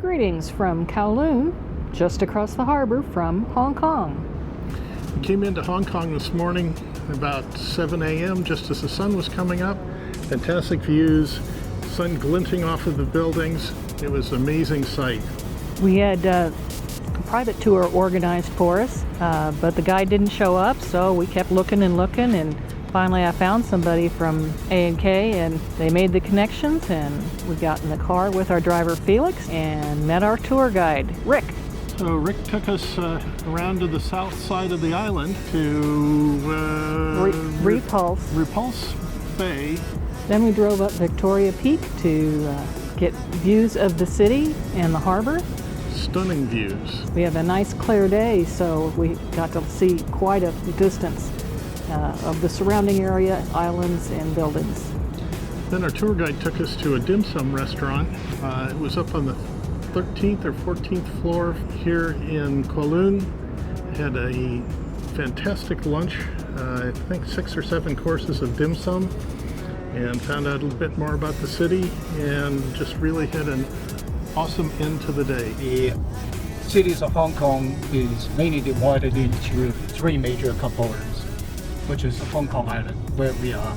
Greetings from Kowloon, just across the harbor from Hong Kong. We came into Hong Kong this morning about 7 a.m. just as the sun was coming up. Fantastic views, sun glinting off of the buildings. It was an amazing sight. We had a private tour organized for us, but the guide didn't show up, so we kept looking and finally I found somebody from A&K and they made the connections, and we got in the car with our driver Felix and met our tour guide, Rick. So Rick took us around to the south side of the island to Repulse Bay. Then we drove up Victoria Peak to get views of the city and the harbor. Stunning views. We have a nice clear day, so we got to see quite a distance of the surrounding area, islands and buildings. Then our tour guide took us to a dim sum restaurant. It was up on the 13th or 14th floor here in Kowloon. Had a fantastic lunch, I think 6 or 7 courses of dim sum, and found out a little bit more about the city and just really had an awesome end to the day. The cities of Hong Kong is mainly divided into 3 major components, which is Hong Kong Island, where we are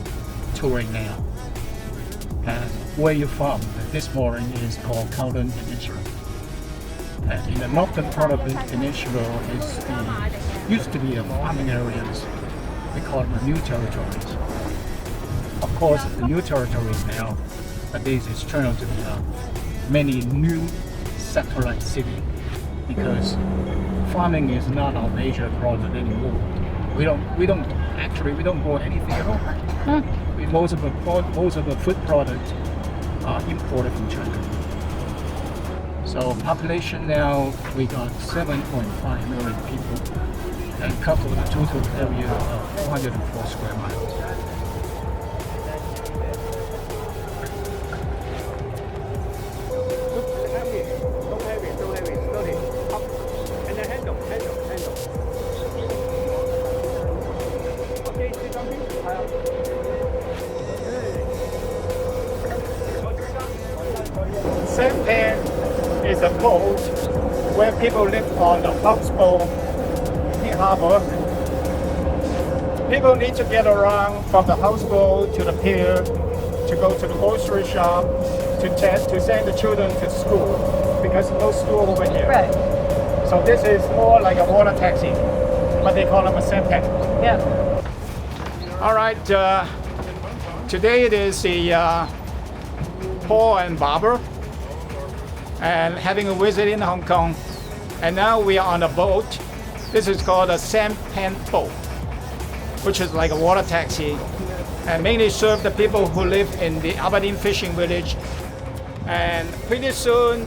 touring now. And where you're from, this morning is called Kowloon Peninsula. And in the northern part of the peninsula used to be a farming areas. We call them the new territories. Of course, the new territories now, nowadays is turned out to be many new satellite cities, because farming is not our major product anymore. We don't grow anything at all. Most of the food products are imported from China. So population now, we got 7.5 million people and cover the total area of 404 square miles. Sampan is a boat where people live on the houseboat in the harbor. People need to get around from the houseboat to the pier, to go to the grocery shop, to send the children to school, because no school over here. Right. So this is more like a water taxi, but they call them a sampan. Yeah. All right, today it is the Paul and Barbara, and having a visit in Hong Kong. And now we are on a boat. This is called a sampan boat, which is like a water taxi, and mainly serve the people who live in the Aberdeen fishing village. And pretty soon,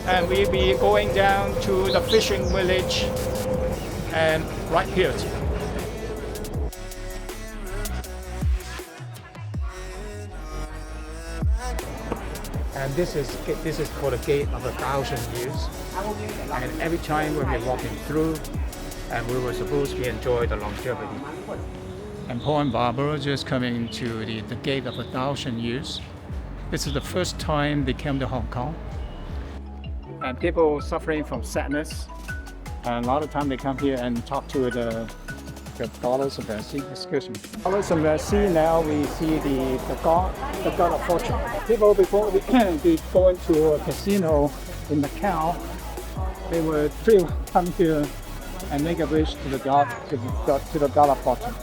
and we'll be going down to the fishing village, and right here. And this is called the Gate of 1,000 Years. And every time when we're walking through, and we were supposed to enjoy the longevity. And Paul and Barbara just coming to the Gate of 1,000 Years. This is the first time they came to Hong Kong. And people suffering from sadness, and a lot of time they come here and talk to the goddess of mercy. Excuse me. Goddess of mercy. Now we see the god of fortune. People before they go into a casino in Macau, they would come here and make a wish to the god of fortune.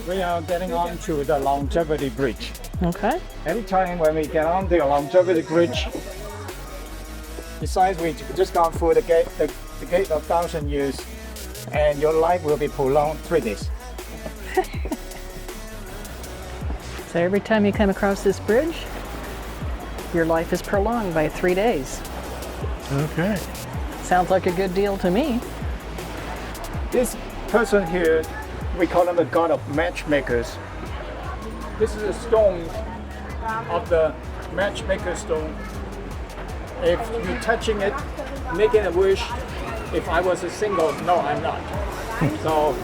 We are getting on to the longevity bridge. Okay. Every time when we get on the longevity bridge, besides we just gone through the gate of 1,000 years, and your life will be prolonged 3 days. So every time you come across this bridge, your life is prolonged by 3 days. Okay. Sounds like a good deal to me. This person here, we call him the god of matchmakers. This is a stone of the matchmaker stone. If you're touching it, making a wish, if I was a single, no, I'm not. So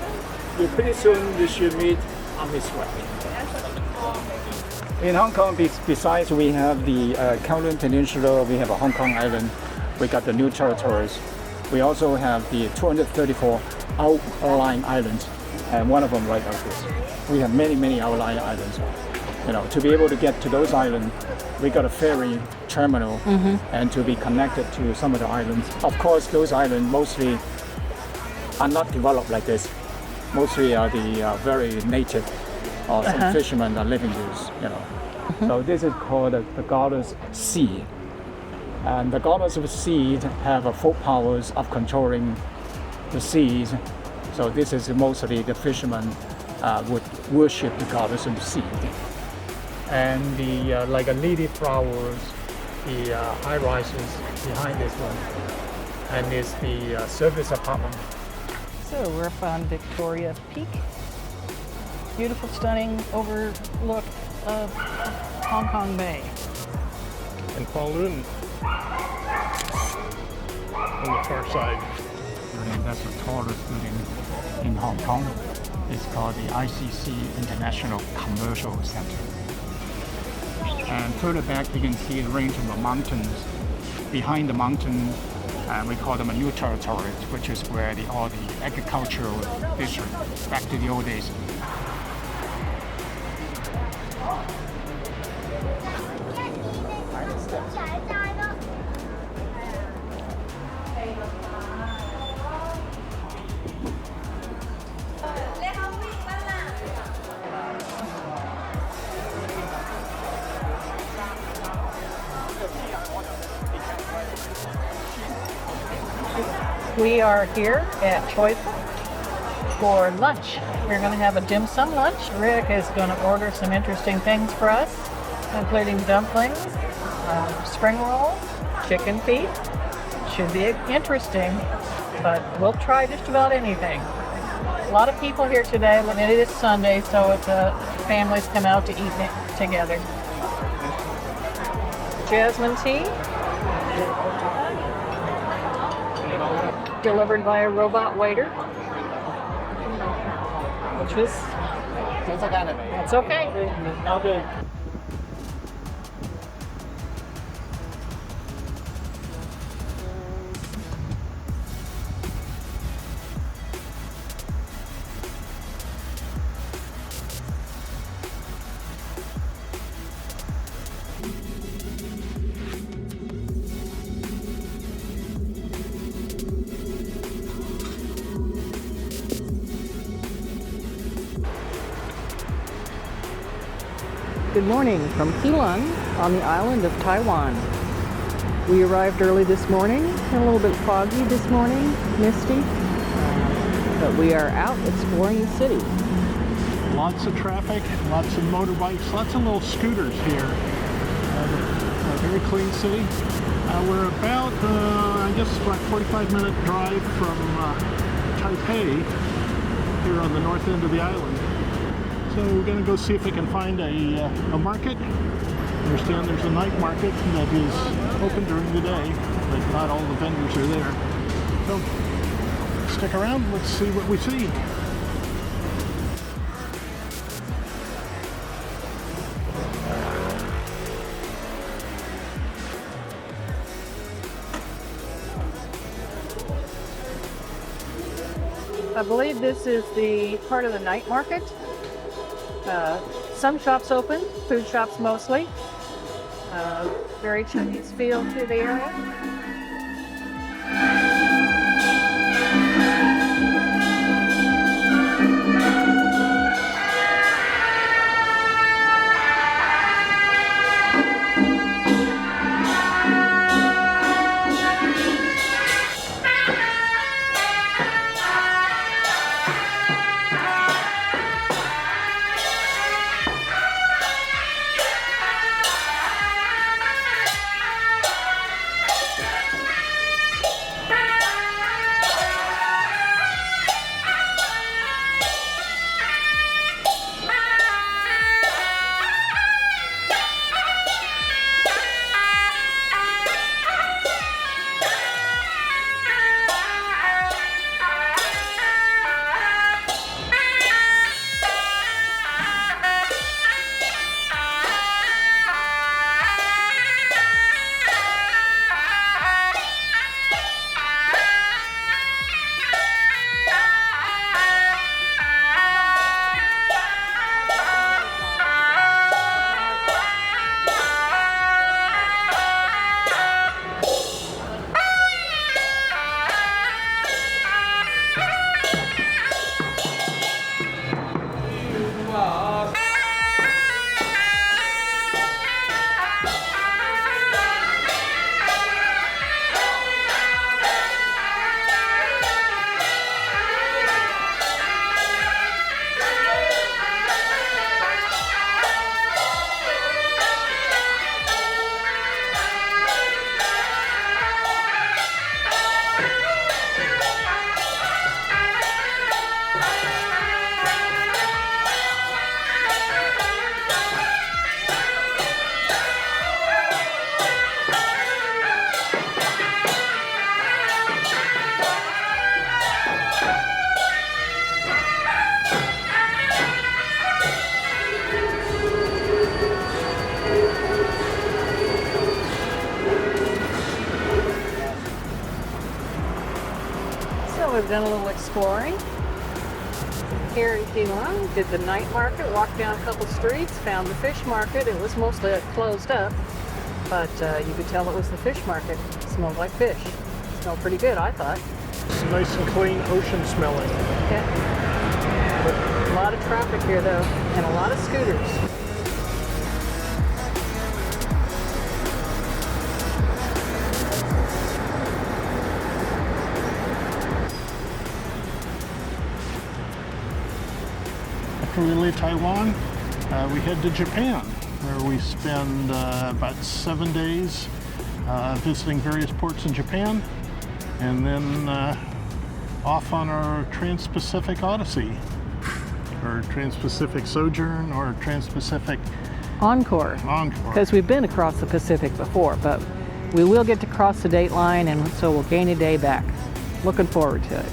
pretty soon you should meet on this way. In Hong Kong, besides we have the Kowloon Peninsula, we have a Hong Kong Island, we got the new territories. We also have the 234 outlying islands, and one of them right like this. We have many, many outlying islands. You know, to be able to get to those islands, we got a ferry terminal, and to be connected to some of the islands. Of course, those islands mostly are not developed like this. Mostly are the very native, some fishermen are living these, you know. So this is called the Goddess Sea. And the Goddess of the Sea have full powers of controlling the seas. So this is mostly the fishermen would worship the Goddess of the Sea. And the like lily flowers, the high rises behind this one, and is the service apartment. So we're up on Victoria Peak. Beautiful, stunning overlook of Hong Kong Bay. And Kowloon on the far side. And that's the tallest building in Hong Kong. It's called the ICC International Commercial Center. And further back, you can see the range of the mountains. Behind the mountain, we call them a new territories, which is where all the agricultural district back to the old days. We are here at Choice for lunch. We're going to have a dim sum lunch. Rick is going to order some interesting things for us, including dumplings, spring rolls, chicken feet. Should be interesting, but we'll try just about anything. A lot of people here today, and it is Sunday, so it's families come out to eat together. Jasmine tea, delivered by a robot waiter, which was, that's okay. Good morning from Keelung on the island of Taiwan. We arrived early this morning, a little bit foggy this morning, misty, but we are out exploring the city. Lots of traffic, lots of motorbikes, lots of little scooters here. A very clean city. We're about, I guess, about 45-minute drive from Taipei, here on the north end of the island. So we're going to go see if we can find a market. I understand there's a night market that is open during the day, but not all the vendors are there. So stick around, let's see what we see. I believe this is the part of the night market. Some shops open, food shops mostly. Very Chinese feel to the area. have done a little exploring. Here in Keelung, did the night market, walked down a couple streets, found the fish market. It was mostly closed up, but you could tell it was the fish market. It smelled like fish. It smelled pretty good, I thought. It's nice and clean, ocean smelling. Okay. A lot of traffic here though, and a lot of scooters. After we leave Taiwan, we head to Japan, where we spend about 7 days visiting various ports in Japan, and then off on our Trans-Pacific Odyssey, or Trans-Pacific Sojourn, or Trans-Pacific Encore. Encore. Because we've been across the Pacific before, but we will get to cross the date line, and so we'll gain a day back. Looking forward to it.